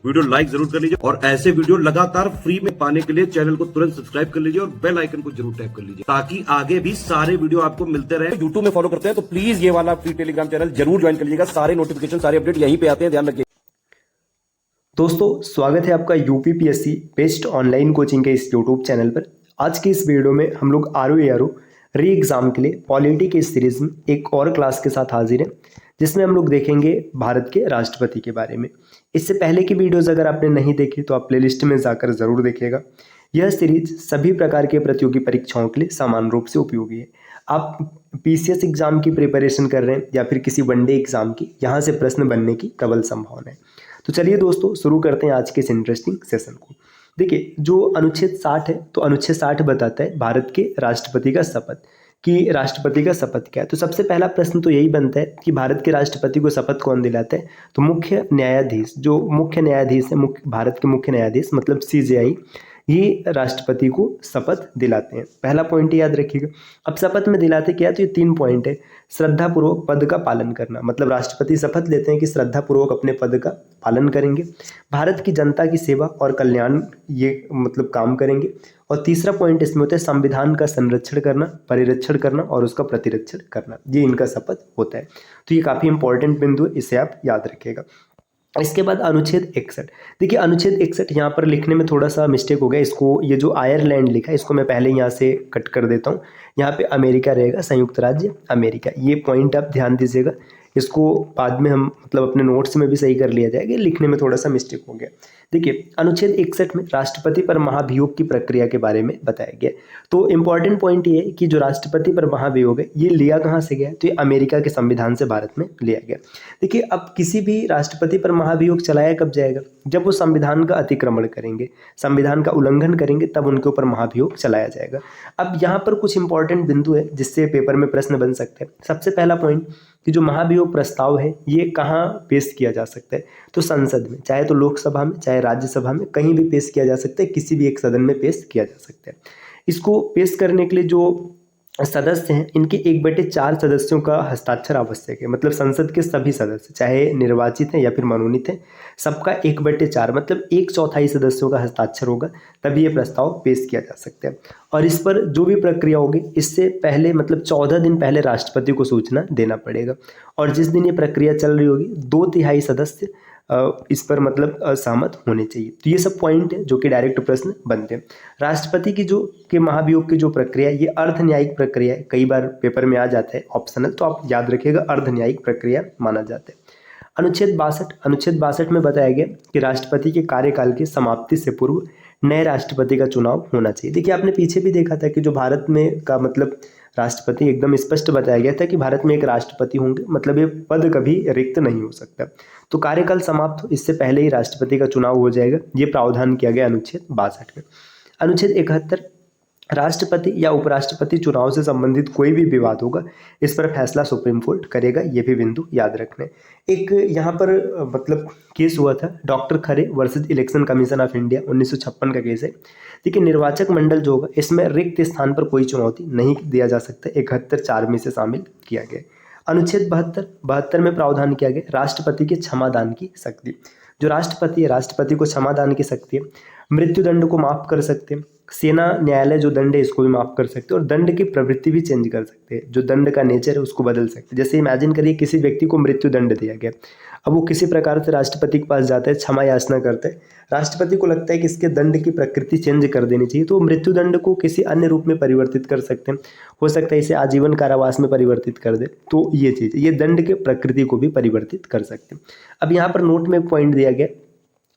Video like जरूर कर लीजिए और ऐसे वीडियो लगातार फ्री में पाने के लिए चैनल को तुरंत सब्सक्राइब कर लीजिए और बेल आइकन को जरूर टैप कर लीजिए ताकि आगे भी सारे वीडियो आपको मिलते रहे। यूट्यूब में फॉलो करते हैं तो प्लीज ये वाला फ्री टेलीग्राम चैनल जरूर ज्वाइन कर लीजिएगा। सारे नोटिफिकेशन सारे अपडेट यहीं पे आते हैं, ध्यान रखिए। दोस्तों स्वागत है आपका यूपीपीएससी बेस्ड ऑनलाइन कोचिंग के इस यूट्यूब चैनल पर। आज की इस वीडियो में हम लोग आरओ री एग्जाम के लिए पॉलिटी के इस सीरीज में एक और क्लास के साथ हाजिर हैं, जिसमें हम लोग देखेंगे भारत के राष्ट्रपति के बारे में। इससे पहले की वीडियोस अगर आपने नहीं देखी तो आप प्लेलिस्ट में जाकर ज़रूर देखिएगा। यह सीरीज सभी प्रकार के प्रतियोगी परीक्षाओं के लिए समान रूप से उपयोगी है। आप पीसीएस एग्जाम की प्रिपरेशन कर रहे हैं या फिर किसी वनडे एग्जाम की, यहाँ से प्रश्न बनने की प्रबल संभावना है। तो चलिए दोस्तों शुरू करते हैं आज के इस इंटरेस्टिंग सेशन को। देखिए जो अनुच्छेद 60 है, तो अनुच्छेद 60 बताता है भारत के राष्ट्रपति का शपथ, कि राष्ट्रपति का शपथ क्या है। तो सबसे पहला प्रश्न तो यही बनता है कि भारत के राष्ट्रपति को शपथ कौन दिलाता है। तो मुख्य न्यायाधीश, जो मुख्य न्यायाधीश है, भारत के मुख्य न्यायाधीश मतलब सीजेआई, ये राष्ट्रपति को शपथ दिलाते हैं। पहला पॉइंट याद रखिएगा। अब शपथ में दिलाते क्या है, तो ये 3 पॉइंट है। श्रद्धापूर्वक पद का पालन करना, मतलब राष्ट्रपति शपथ लेते हैं कि श्रद्धापूर्वक अपने पद का पालन करेंगे। भारत की जनता की सेवा और कल्याण ये मतलब काम करेंगे। और तीसरा पॉइंट इसमें होता है संविधान का संरक्षण करना, परिरक्षण करना और उसका प्रतिरक्षण करना, ये इनका शपथ होता है। तो ये काफ़ी इंपॉर्टेंट बिंदु है, इसे आप याद रखिएगा। इसके बाद अनुच्छेद 61। देखिए अनुच्छेद 61 यहाँ पर लिखने में थोड़ा सा मिस्टेक हो गया। इसको ये जो आयरलैंड लिखा है इसको मैं पहले यहाँ से कट कर देता हूँ। यहाँ पे अमेरिका रहेगा, संयुक्त राज्य अमेरिका। ये पॉइंट आप ध्यान दीजिएगा। इसको बाद में हम मतलब अपने नोट्स में भी सही कर लिया जाएगा, लिखने में थोड़ा सा मिस्टेक हो गया। देखिए अनुच्छेद 61 में राष्ट्रपति पर महाभियोग की प्रक्रिया के बारे में बताया गया। तो इंपॉर्टेंट पॉइंट ये है कि जो राष्ट्रपति पर महाभियोग है ये लिया कहाँ से गया, तो ये अमेरिका के संविधान से भारत में लिया गया। देखिए अब किसी भी राष्ट्रपति पर महाभियोग चलाया कब जाएगा, जब वो संविधान का अतिक्रमण करेंगे, संविधान का उल्लंघन करेंगे, तब उनके ऊपर महाभियोग चलाया जाएगा। अब यहाँ पर कुछ इंपॉर्टेंट बिंदु है जिससे पेपर में प्रश्न बन सकते हैं। सबसे पहला पॉइंट कि जो महाभियोग प्रस्ताव है ये कहाँ पेश किया जा सकता है, तो संसद में, चाहे तो लोकसभा में चाहे राज्यसभा में, कहीं भी पेश किया जा सकता है, किसी भी एक सदन में पेश किया जा सकता है। इसको पेश करने के लिए जो सदस्य हैं इनके 1/4 सदस्यों का हस्ताक्षर आवश्यक है। मतलब संसद के सभी सदस्य चाहे निर्वाचित हैं या फिर मनोनीत हैं, सबका 1/4 मतलब 1/4 सदस्यों का हस्ताक्षर होगा, तभी ये प्रस्ताव पेश किया जा सकता है। और इस पर जो भी प्रक्रिया होगी इससे पहले मतलब 14 दिन पहले राष्ट्रपति को सूचना देना पड़ेगा। और जिस दिन ये प्रक्रिया चल रही होगी 2/3 सदस्य इस पर मतलब असहमत होने चाहिए। तो ये सब पॉइंट है जो कि डायरेक्ट प्रश्न बनते हैं। राष्ट्रपति की जो के महाभियोग की जो प्रक्रिया ये अर्ध न्यायिक प्रक्रिया है, कई बार पेपर में आ जाता है ऑप्शनल, तो आप याद रखिएगा अर्ध न्यायिक प्रक्रिया माना जाता है। अनुच्छेद 62 में बताया गया कि राष्ट्रपति के कार्यकाल की समाप्ति से पूर्व नए राष्ट्रपति का चुनाव होना चाहिए। देखिए आपने पीछे भी देखा था कि जो भारत में का मतलब राष्ट्रपति एकदम स्पष्ट बताया गया था कि भारत में एक राष्ट्रपति होंगे, मतलब ये पद कभी रिक्त नहीं हो सकता। तो कार्यकाल समाप्त हो इससे पहले ही राष्ट्रपति का चुनाव हो जाएगा, ये प्रावधान किया गया अनुच्छेद 62 में। अनुच्छेद 71 राष्ट्रपति या उपराष्ट्रपति चुनाव से संबंधित कोई भी विवाद होगा इस पर फैसला सुप्रीम कोर्ट करेगा, ये भी बिंदु याद रखने। एक यहाँ पर मतलब केस हुआ था doctor Khare versus election commission of India, 1956 का केस है। देखिए निर्वाचक मंडल जो होगा इसमें रिक्त स्थान पर कोई चुनौती नहीं दिया जा सकता, 71(4) में से शामिल किया गया। अनुच्छेद 72 में प्रावधान किया गया राष्ट्रपति के क्षमादान की शक्ति। जो राष्ट्रपति है राष्ट्रपति को क्षमादान की शक्ति है, मृत्युदंड को माफ कर सकते हैं, सेना न्यायालय जो दंड है इसको भी माफ कर सकते हैं, और दंड की प्रवृत्ति भी चेंज कर सकते हैं, जो दंड का नेचर है उसको बदल सकते हैं। जैसे इमेजिन करिए किसी व्यक्ति को मृत्यु दंड दिया गया, अब वो किसी प्रकार से राष्ट्रपति के पास जाता है, क्षमा याचना करता है, राष्ट्रपति को लगता है कि इसके दंड की प्रकृति चेंज कर देनी चाहिए, तो मृत्यु दंड को किसी अन्य रूप में परिवर्तित कर सकते हैं। हो सकता है इसे आजीवन कारावास में परिवर्तित कर दे, तो ये चीज़ ये दंड के प्रकृति को भी परिवर्तित कर सकते हैं। अब यहाँ पर नोट में एक पॉइंट दिया गया,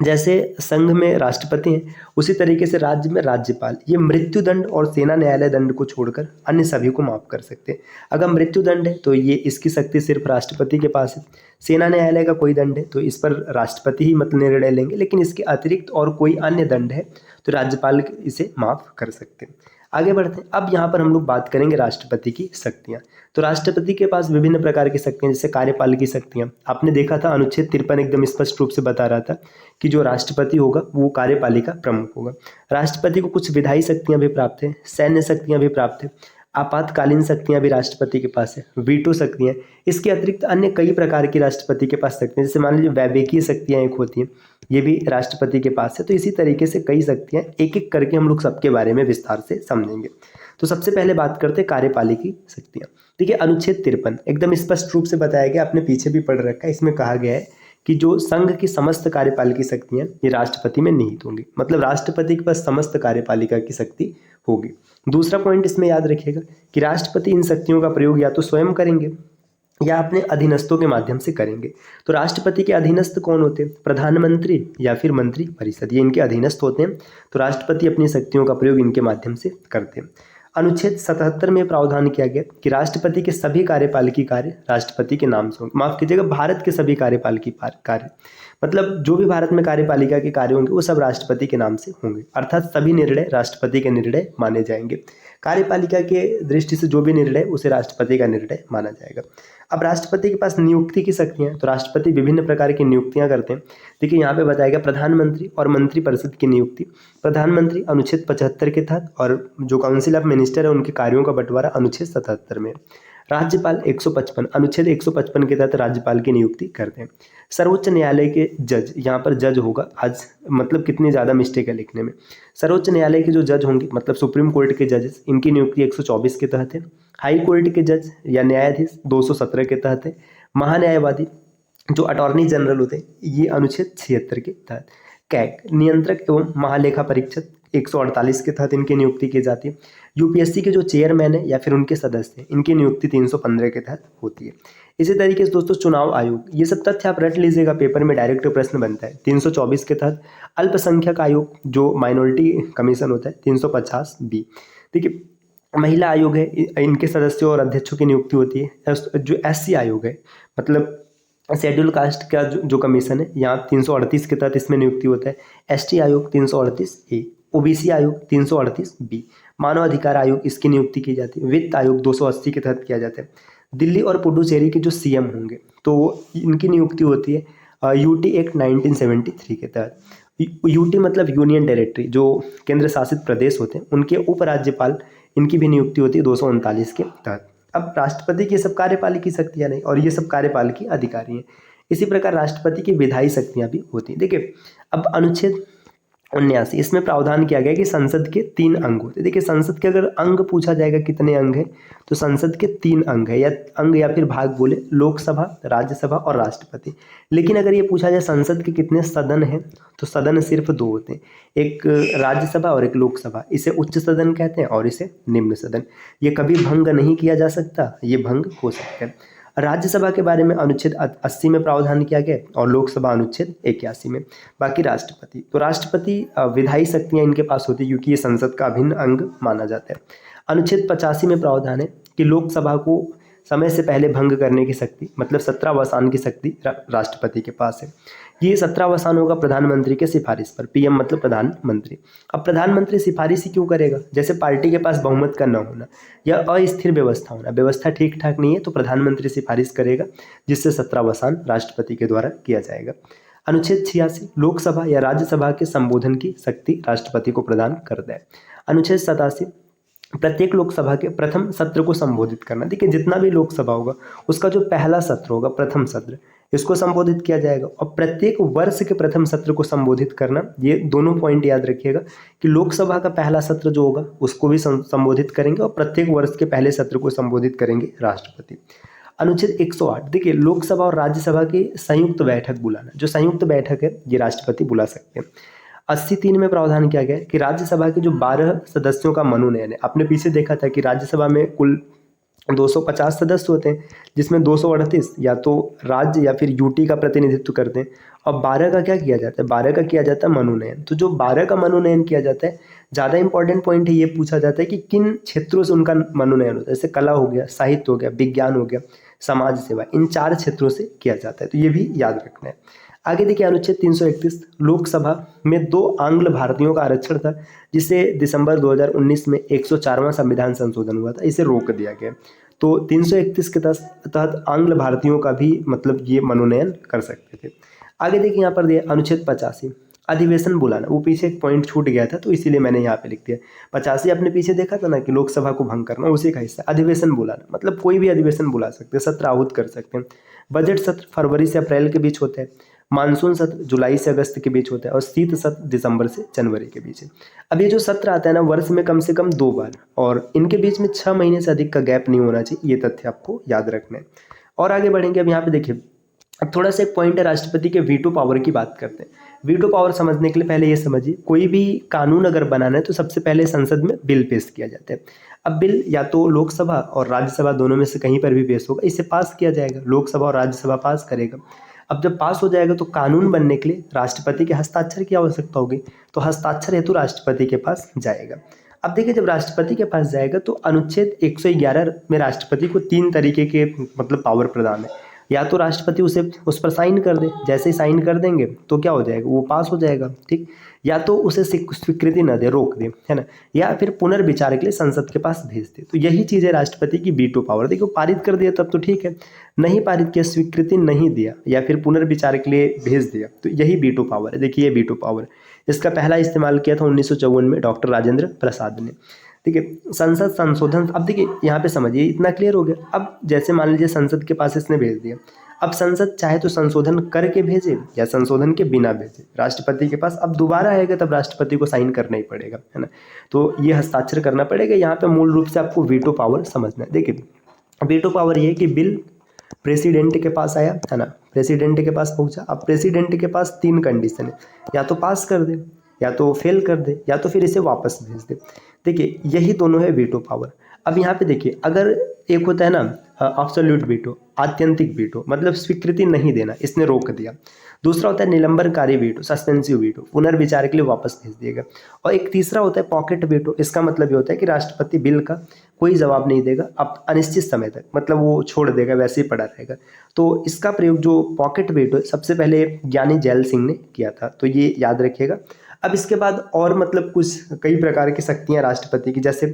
जैसे संघ में राष्ट्रपति हैं उसी तरीके से राज्य में राज्यपाल ये मृत्यु दंड और सेना न्यायालय दंड को छोड़कर अन्य सभी को माफ कर सकते हैं। अगर मृत्यु दंड है तो ये इसकी शक्ति सिर्फ राष्ट्रपति के पास है, सेना न्यायालय का कोई दंड है तो इस पर राष्ट्रपति ही मतलब निर्णय लेंगे, लेकिन इसके अतिरिक्त और कोई अन्य दंड है तो राज्यपाल इसे माफ कर सकते हैं। आगे बढ़ते हैं। अब यहाँ पर हम लोग बात करेंगे राष्ट्रपति की शक्तियाँ। तो राष्ट्रपति के पास विभिन्न प्रकार की शक्तियाँ, जैसे कार्यपाल की शक्तियाँ आपने देखा था अनुच्छेद 53 एकदम स्पष्ट रूप से बता रहा था कि जो राष्ट्रपति होगा वो कार्यपालिका प्रमुख होगा। राष्ट्रपति को कुछ विधायी शक्तियाँ भी प्राप्त है, सैन्य शक्तियाँ भी प्राप्त है, आपातकालीन शक्तियाँ भी राष्ट्रपति के पास है, वीटो शक्तियाँ। इसके अतिरिक्त अन्य कई प्रकार की राष्ट्रपति के पास शक्तियाँ, जैसे मान लीजिए वैवेकीय शक्तियाँ एक होती हैं, ये भी राष्ट्रपति के पास है। तो इसी तरीके से कई शक्तियाँ, एक एक करके हम लोग सबके बारे में विस्तार से समझेंगे। तो सबसे पहले बात करते हैं कार्यपालिकी शक्तियाँ। देखिए अनुच्छेद 53 एकदम स्पष्ट रूप से बताया गया, आपने पीछे भी पढ़ रखा है। इसमें कहा गया है कि जो संघ की समस्त कार्यपालिकी शक्तियाँ ये राष्ट्रपति में निहित होंगी, मतलब राष्ट्रपति के पास समस्त कार्यपालिका की शक्ति होगी। दूसरा पॉइंट इसमें याद रखिएगा कि राष्ट्रपति इन शक्तियों का प्रयोग या तो स्वयं करेंगे या अपने अधीनस्थों के माध्यम से करेंगे। तो राष्ट्रपति के अधीनस्थ कौन होते हैं? प्रधानमंत्री या फिर मंत्री परिषद, ये इनके अधीनस्थ होते हैं। तो राष्ट्रपति अपनी शक्तियों का प्रयोग इनके माध्यम से करते हैं। अनुच्छेद 77 में प्रावधान किया गया कि राष्ट्रपति के सभी कार्यपालिकी कार्य राष्ट्रपति के नाम से होंगे। माफ कीजिएगा, भारत के सभी कार्यपालिकी कार्य, मतलब जो भी भारत में कार्यपालिका के कार्य होंगे वो सब राष्ट्रपति के नाम से होंगे, अर्थात सभी निर्णय राष्ट्रपति के निर्णय माने जाएंगे। कार्यपालिका के दृष्टि से जो भी निर्णय उसे राष्ट्रपति का निर्णय माना जाएगा। अब राष्ट्रपति के पास नियुक्ति की शक्तियाँ हैं, तो राष्ट्रपति विभिन्न प्रकार की नियुक्तियाँ करते हैं। देखिए यहाँ पे बताया गया प्रधानमंत्री और मंत्रिपरिषद की नियुक्ति। प्रधानमंत्री अनुच्छेद 75 के तहत और जो काउंसिल ऑफ मिनिस्टर है उनके कार्यों का बंटवारा अनुच्छेद 77 में। राज्यपाल 155 अनुच्छेद 155 के तहत राज्यपाल की नियुक्ति करते हैं। सर्वोच्च न्यायालय के जज, यहाँ पर जज होगा, आज मतलब कितनी ज़्यादा मिस्टेक है लिखने में। सर्वोच्च न्यायालय के जो जज होंगे मतलब सुप्रीम कोर्ट के जजेस, इनकी नियुक्ति 124 के तहत है। हाई कोर्ट के जज या न्यायाधीश 217 के तहत है। महान्यायवादी जो अटॉर्नी जनरल होते हैं ये अनुच्छेद 76 के तहत। कैग नियंत्रक एवं महालेखा परीक्षक 148 के तहत इनकी नियुक्ति की जाती है। यूपीएससी के जो चेयरमैन है या फिर उनके सदस्य हैं इनकी नियुक्ति 315 के तहत होती है। इसी तरीके से दोस्तों चुनाव आयोग, ये सब तथ्य आप रट लीजिएगा, पेपर में डायरेक्ट प्रश्न बनता है। 324 के तहत अल्पसंख्यक आयोग जो माइनॉरिटी कमीशन होता है 350 बी। देखिए महिला आयोग है, इनके सदस्यों और अध्यक्षों की नियुक्ति होती है। जो एससी आयोग है मतलब शेड्यूल कास्ट का जो कमीशन है यहाँ 338 के तहत इसमें नियुक्ति होता है। एसटी आयोग 338 ए, ओबीसी आयोग 338 बी, मानव अधिकार आयोग इसकी नियुक्ति की जाती है। वित्त आयोग 280 के तहत किया जाता है। दिल्ली और पुडुचेरी के जो सीएम होंगे तो इनकी नियुक्ति होती है यूटी एक्ट 1973 के तहत। यूटी मतलब यूनियन टेरिटरी, जो केंद्र शासित प्रदेश होते हैं उनके उपराज्यपाल, इनकी भी नियुक्ति होती है 239 के तहत। अब राष्ट्रपति की सब कार्यपालिकी शक्तियाँ नहीं, और ये सब कार्यपालिकी अधिकारी हैं। इसी प्रकार राष्ट्रपति की विधायी शक्तियाँ भी होती हैं। देखिए अब अनुच्छेद 79 इसमें प्रावधान किया गया कि संसद के 3 अंग होते हैं। देखिए संसद के अगर अंग पूछा जाएगा कितने अंग हैं, तो संसद के 3 अंग है, या अंग या फिर भाग बोले, लोकसभा, राज्यसभा और राष्ट्रपति। लेकिन अगर ये पूछा जाए संसद के कितने सदन हैं, तो सदन सिर्फ 2 होते हैं, एक राज्यसभा और एक लोकसभा। इसे उच्च सदन कहते हैं और इसे निम्न सदन। ये कभी भंग नहीं किया जा सकता, ये भंग हो सकता है। राज्यसभा के बारे में अनुच्छेद 80 में प्रावधान किया गया और लोकसभा अनुच्छेद 81 में। बाकी राष्ट्रपति, तो राष्ट्रपति विधायी शक्तियां इनके पास होती है क्योंकि ये संसद का अभिन्न अंग माना जाता है। अनुच्छेद 85 में प्रावधान है कि लोकसभा को समय से पहले भंग करने की शक्ति मतलब 17वासान की शक्ति राष्ट्रपति के पास है। ये 17वासान होगा प्रधानमंत्री के सिफारिश पर, पीएम मतलब प्रधानमंत्री। अब प्रधानमंत्री सिफारिश ही क्यों करेगा? जैसे पार्टी के पास बहुमत का न होना या अस्थिर व्यवस्था होना, व्यवस्था ठीक ठाक नहीं है तो प्रधानमंत्री सिफारिश करेगा जिससे 17वासान राष्ट्रपति के द्वारा किया जाएगा। अनुच्छेद 86 लोकसभा या राज्यसभा के संबोधन की शक्ति राष्ट्रपति को प्रदान करता है। अनुच्छेद 87 प्रत्येक लोकसभा के प्रथम सत्र को संबोधित करना। देखिए जितना भी लोकसभा होगा उसका जो पहला सत्र होगा, प्रथम सत्र, इसको संबोधित किया जाएगा। और प्रत्येक वर्ष के प्रथम सत्र को संबोधित करना, ये दोनों पॉइंट याद रखिएगा कि लोकसभा का पहला सत्र जो होगा उसको भी संबोधित करेंगे और प्रत्येक वर्ष के पहले सत्र को संबोधित करेंगे राष्ट्रपति। अनुच्छेद 108 देखिए लोकसभा और राज्यसभा की संयुक्त बैठक बुलाना, जो संयुक्त बैठक है ये राष्ट्रपति बुला सकते हैं। 83 में प्रावधान किया गया कि राज्यसभा के जो 12 सदस्यों का मनोनयन है, आपने पीछे देखा था कि राज्यसभा में कुल 250 सदस्य होते हैं जिसमें 238 या तो राज्य या फिर यूटी का प्रतिनिधित्व करते हैं और 12 का क्या किया जाता है, 12 का किया जाता है मनोनयन। तो जो 12 का मनोनयन किया जाता है, ज़्यादा इंपॉर्टेंट पॉइंट है ये पूछा जाता है कि किन क्षेत्रों से उनका मनोनयन होता है। जैसे कला हो गया, साहित्य हो गया, विज्ञान हो गया, समाज सेवा, इन 4 क्षेत्रों से किया जाता है। तो ये भी याद रखना है। आगे देखिए अनुच्छेद 331 लोकसभा में 2 आंग्ल भारतीयों का आरक्षण था जिसे दिसंबर 2019 में 104वां संविधान संशोधन हुआ था, इसे रोक दिया गया। तो 331 के तहत आंग्ल भारतीयों का भी मतलब ये मनोनयन कर सकते थे। आगे देखिए यहाँ पर दिया अनुच्छेद 85 अधिवेशन बुलाना, वो पीछे एक पॉइंट छूट गया था तो इसीलिए मैंने यहाँ पे लिख दिया। 85 आपने पीछे देखा था ना कि लोकसभा को भंग करना, उसी का हिस्सा अधिवेशन बुलाना, मतलब कोई भी अधिवेशन बुला सकते हैं, सत्र आहूत कर सकते हैं। बजट सत्र फरवरी से अप्रैल के बीच होते हैं। मानसून सत्र जुलाई से अगस्त के बीच होता है और शीत सत्र दिसंबर से जनवरी के बीच है। अब ये जो सत्र आता है ना वर्ष में कम से कम 2 बार, और इनके बीच में 6 महीने से अधिक का गैप नहीं होना चाहिए, ये तथ्य आपको याद रखना है। और आगे बढ़ेंगे। अब यहाँ पे देखिए, अब थोड़ा सा एक पॉइंट है, राष्ट्रपति के वीटो पावर की बात करते हैं। वीटो पावर समझने के लिए पहले ये समझिए, कोई भी कानून अगर बनाना है तो सबसे पहले संसद में बिल पेश किया जाता है। अब बिल या तो लोकसभा और राज्यसभा दोनों में से कहीं पर भी पेश होगा, इसे पास किया जाएगा, लोकसभा और राज्यसभा पास करेगा। अब जब पास हो जाएगा तो कानून बनने के लिए राष्ट्रपति के हस्ताक्षर की आवश्यकता होगी, तो हस्ताक्षर हेतु राष्ट्रपति के पास जाएगा। अब देखिए, जब राष्ट्रपति के पास जाएगा तो अनुच्छेद 111 में राष्ट्रपति को 3 तरीके के मतलब पावर प्रदान है। या तो राष्ट्रपति उस पर साइन कर दे, जैसे ही साइन कर देंगे तो क्या हो जाएगा, वो पास हो जाएगा, ठीक। या तो उसे स्वीकृति न दे, रोक दे, है ना, या फिर पुनर्विचार के लिए संसद के पास भेज दे। तो यही चीज़ है राष्ट्रपति की वीटो पावर। देखो, पारित कर दिया तब तो ठीक है, नहीं पारित किया, स्वीकृति नहीं दिया या फिर पुनर्विचार के लिए भेज दिया, तो यही वीटो पावर है। देखिए, ये वीटो पावर, इसका पहला इस्तेमाल किया था 1954 में डॉक्टर राजेंद्र प्रसाद ने। ठीक है, संसद संशोधन। अब देखिए यहाँ पे समझिए, इतना क्लियर हो गया। अब जैसे मान लीजिए संसद के पास इसने भेज दिया, अब संसद चाहे तो संशोधन करके भेजे या संशोधन के बिना भेजे राष्ट्रपति के पास, अब दोबारा आएगा तब राष्ट्रपति को साइन करना ही पड़ेगा, है ना। तो ये हस्ताक्षर करना पड़ेगा। यहाँ पे मूल रूप से आपको वीटो पावर समझना है। देखिए, वीटो पावर ये है कि बिल प्रेसिडेंट के पास आया, है ना, प्रेसिडेंट के पास पहुंचा। अब प्रेसिडेंट के पास 3 कंडीशन है, या तो पास कर दे, या तो फेल कर दे, या तो फिर इसे वापस भेज दे। देखिए, यही दोनों है वीटो पावर। अब यहाँ पे देखिए, अगर एक होता है ना एब्सोल्यूट वीटो, आत्यंतिक वीटो, मतलब स्वीकृति नहीं देना, इसने रोक दिया। दूसरा होता है निलंबनकारी वीटो, सस्पेंसिव वीटो, पुनर्विचार के लिए वापस भेज दिएगा। और एक तीसरा होता है पॉकेट वीटो। इसका मतलब ये होता है कि राष्ट्रपति बिल का कोई जवाब नहीं देगा अब अनिश्चित समय तक, मतलब वो छोड़ देगा, वैसे ही पड़ा रहेगा। तो इसका प्रयोग जो पॉकेट वीटो है, सबसे पहले ज्ञानी जैल सिंह ने किया था, तो ये याद रखिएगा। अब इसके बाद और मतलब कुछ कई प्रकार की शक्तियाँ राष्ट्रपति की, जैसे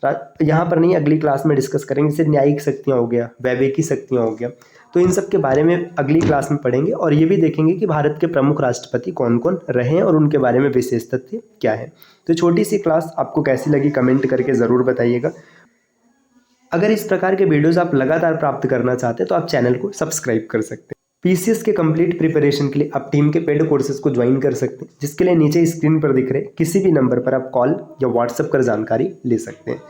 यहाँ पर नहीं, अगली क्लास में डिस्कस करेंगे, जैसे न्यायिक शक्तियाँ हो गया, वैवेकी शक्तियाँ हो गया, तो इन सब के बारे में अगली क्लास में पढ़ेंगे। और ये भी देखेंगे कि भारत के प्रमुख राष्ट्रपति कौन कौन रहे हैं और उनके बारे में विशेष तथ्य क्या है। तो छोटी सी क्लास आपको कैसी लगी कमेंट करके ज़रूर बताइएगा। अगर इस प्रकार के वीडियोज़ आप लगातार प्राप्त करना चाहते हैं तो आप चैनल को सब्सक्राइब कर सकते हैं। पीसीएस के कंप्लीट प्रिपरेशन के लिए आप टीम के पेड कोर्सेज को ज्वाइन कर सकते हैं, जिसके लिए नीचे स्क्रीन पर दिख रहे किसी भी नंबर पर आप कॉल या व्हाट्सएप कर जानकारी ले सकते हैं।